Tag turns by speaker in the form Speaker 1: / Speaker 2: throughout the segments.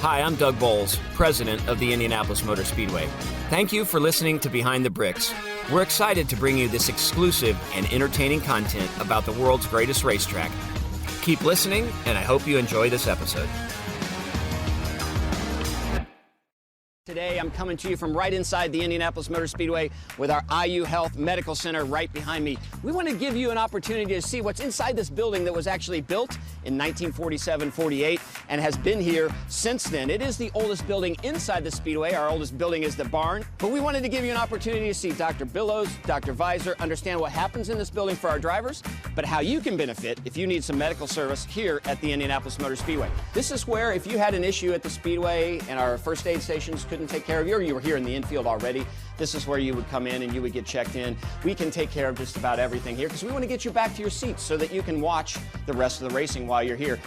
Speaker 1: Hi, I'm Doug Boles, president of the Indianapolis Motor Speedway. Thank you for listening to Behind the Bricks. We're excited to bring you this exclusive and entertaining content about the world's greatest racetrack. Keep listening, and I hope you enjoy this episode. Today, I'm coming to you from right inside the Indianapolis Motor Speedway with our IU Health Medical Center right behind me. We want to give you an opportunity to see what's inside this building that was actually built in 1947-48 and has been here since then. It is the oldest building inside the Speedway. Our oldest building is the barn. But we wanted to give you an opportunity to see Dr. Billows, Dr. Vaizer, understand what happens in this building for our drivers, but how you can benefit if you need some medical service here at the Indianapolis Motor Speedway. This is where if you had an issue at the Speedway and our first aid stations couldn't take care of you, or you were here in the infield already, this is where you would come in and you would get checked in. We can take care of just about everything here because we want to get you back to your seats so that you can watch the rest of the racing while you're here.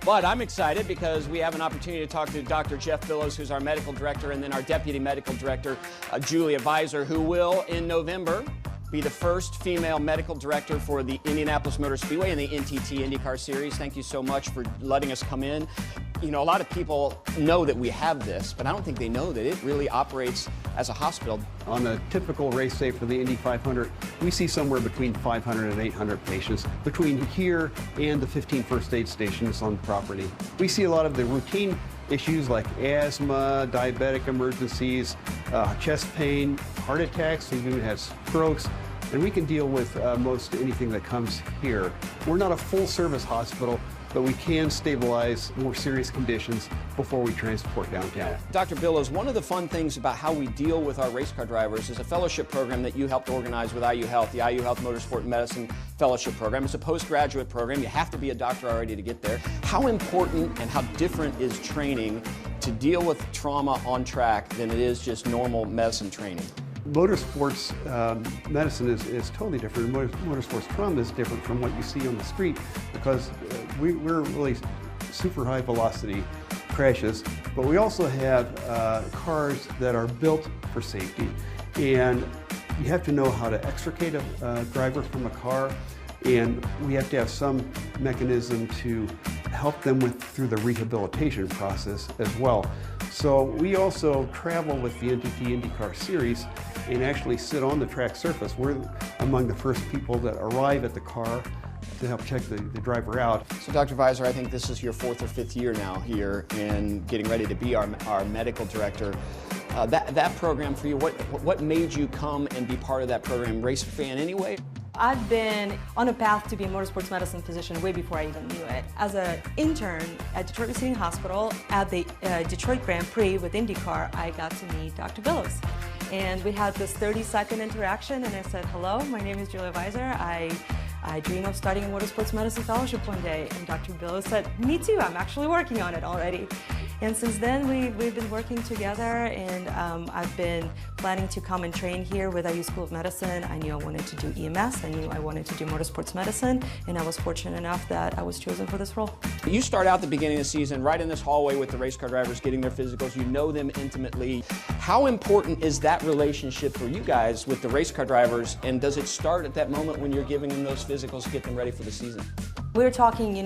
Speaker 1: But I'm excited because we have an opportunity to talk to Dr. Geoff Billows, who's our medical director, and then our deputy medical director, Julia Vaizer, who will, in November, be the first female medical director for the Indianapolis Motor Speedway and the NTT INDYCAR Series. Thank you so much for letting us come in. You know, a lot of people know that we have this, but I don't think they know that it really operates as a hospital.
Speaker 2: On a typical race day for the Indy 500, we see somewhere between 500 and 800 patients between here and the 15 first aid stations on the property. We see a lot of the routine issues like asthma, diabetic emergencies, chest pain, heart attacks, even has strokes, and we can deal with most anything that comes here. We're not a full-service hospital, but we can stabilize more serious conditions before we transport downtown.
Speaker 1: Dr. Billows, one of the fun things about how we deal with our race car drivers is a fellowship program that you helped organize with IU Health, the IU Health Motorsport Medicine Fellowship Program. It's a postgraduate program. You have to be a doctor already to get there. How important and how different is training to deal with trauma on track than it is just normal medicine training?
Speaker 2: Motorsports medicine is totally different. Motorsports trauma is different from what you see on the street because we're really super high velocity crashes, but we also have cars that are built for safety, and you have to know how to extricate a driver from a car, and we have to have some mechanism to help them through the rehabilitation process as well. So we also travel with the NTT INDYCAR Series and actually sit on the track surface. We're among the first people that arrive at the car to help check the driver out.
Speaker 1: So Dr. Vaizer, I think this is your 4th or 5th year now here and getting ready to be our medical director. That program for you, what made you come and be part of that program? Race fan anyway?
Speaker 3: I've been on a path to be a motorsports medicine physician way before I even knew it. As an intern at Detroit Receiving Hospital at the Detroit Grand Prix with INDYCAR, I got to meet Dr. Billows. And we had this 30-second interaction, and I said, hello, my name is Julia Vaizer. I dream of starting a motorsports medicine fellowship one day. And Dr. Billows said, me too, I'm actually working on it already. And since then, we've been working together, and I've been planning to come and train here with IU School of Medicine. I knew I wanted to do EMS, I knew I wanted to do motorsports medicine, and I was fortunate enough that I was chosen for this role.
Speaker 1: You start out the beginning of the season right in this hallway with the race car drivers getting their physicals. You know them intimately. How important is that relationship for you guys with the race car drivers, and does it start at that moment when you're giving them those physicals to get them ready for the season?
Speaker 3: We're talking,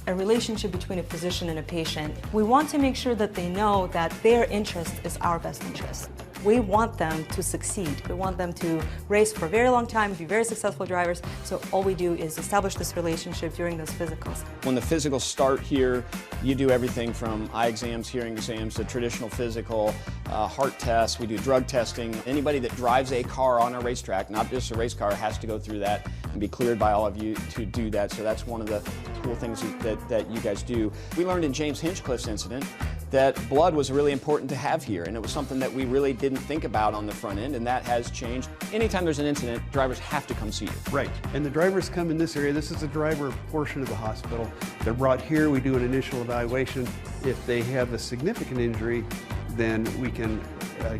Speaker 3: a relationship between a physician and a patient. We want to make sure that they know that their interest is our best interest. We want them to succeed. We want them to race for a very long time, be very successful drivers. So all we do is establish this relationship during those physicals.
Speaker 1: When the physicals start here, you do everything from eye exams, hearing exams, to traditional physical, heart tests. We do drug testing. Anybody that drives a car on a racetrack, not just a race car, has to go through that and be cleared by all of you to do that. So that's one of the cool things that you guys do. We learned in James Hinchcliffe's incident that blood was really important to have here, and it was something that we really didn't think about on the front end, and that has changed. Anytime there's an incident, drivers have to come see you.
Speaker 2: Right, and the drivers come in this area. This is the driver portion of the hospital. They're brought here, we do an initial evaluation. If they have a significant injury, then we can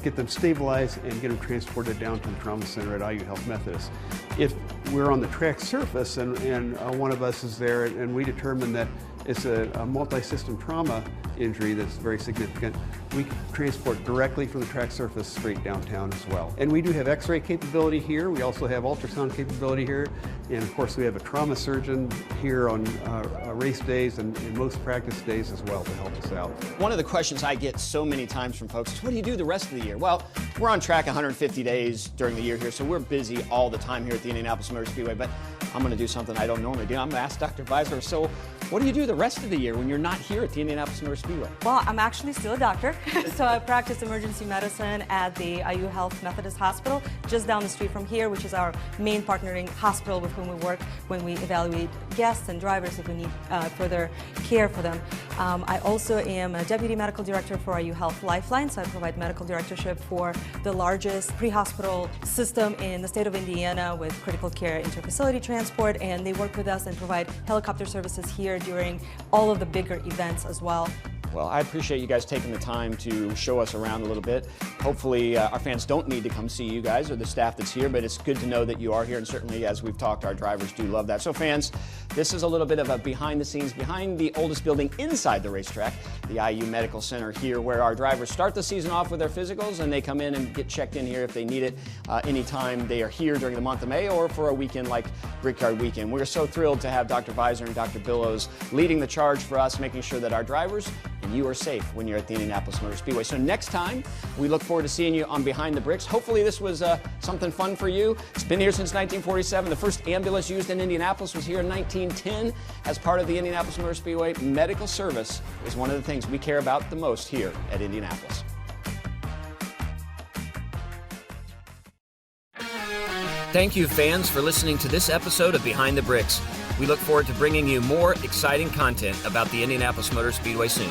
Speaker 2: get them stabilized and get them transported down to the trauma center at IU Health Methodist. If we're on the track surface and one of us is there and we determine that it's a multi-system trauma injury that's very significant, we can transport directly from the track surface straight downtown as well. And we do have x-ray capability here. We also have ultrasound capability here. And of course, we have a trauma surgeon here on race days and most practice days as well to help us out.
Speaker 1: One of the questions I get so many times from folks is, what do you do the rest of the year? Well, we're on track 150 days during the year here, so we're busy all the time here at the Indianapolis Motor Speedway, but I'm going to do something I don't normally do. I'm going to ask Dr. Vaizer, so what do you do the rest of the year when you're not here at the Indianapolis Motor Speedway?
Speaker 3: Well, I'm actually still a doctor, so I practice emergency medicine at the IU Health Methodist Hospital, just down the street from here, which is our main partnering hospital with whom we work when we evaluate guests and drivers if we need further care for them. I also am a Deputy Medical Director for IU Health Lifeline, so I provide medical directorship for the largest pre-hospital system in the state of Indiana with critical care interfacility transport, and they work with us and provide helicopter services here during all of the bigger events as well.
Speaker 1: Well, I appreciate you guys taking the time to show us around a little bit. Hopefully our fans don't need to come see you guys or the staff that's here, but it's good to know that you are here, and certainly as we've talked, our drivers do love that. So fans, this is a little bit of a behind the scenes, behind the oldest building inside the racetrack, the IU Medical Center here, where our drivers start the season off with their physicals and they come in and get checked in here if they need it anytime they are here during the month of May or for a weekend like Brickyard Weekend. We're so thrilled to have Dr. Vaizer and Dr. Billows leading the charge for us, making sure that our drivers and you are safe when you're at the Indianapolis Motor Speedway. So next time, we look forward to seeing you on Behind the Bricks. Hopefully this was something fun for you. It's been here since 1947. The first ambulance used in Indianapolis was here in 1910 as part of the Indianapolis Motor Speedway. Medical service is one of the things we care about the most here at Indianapolis. Thank you, fans, for listening to this episode of Behind the Bricks. We look forward to bringing you more exciting content about the Indianapolis Motor Speedway soon.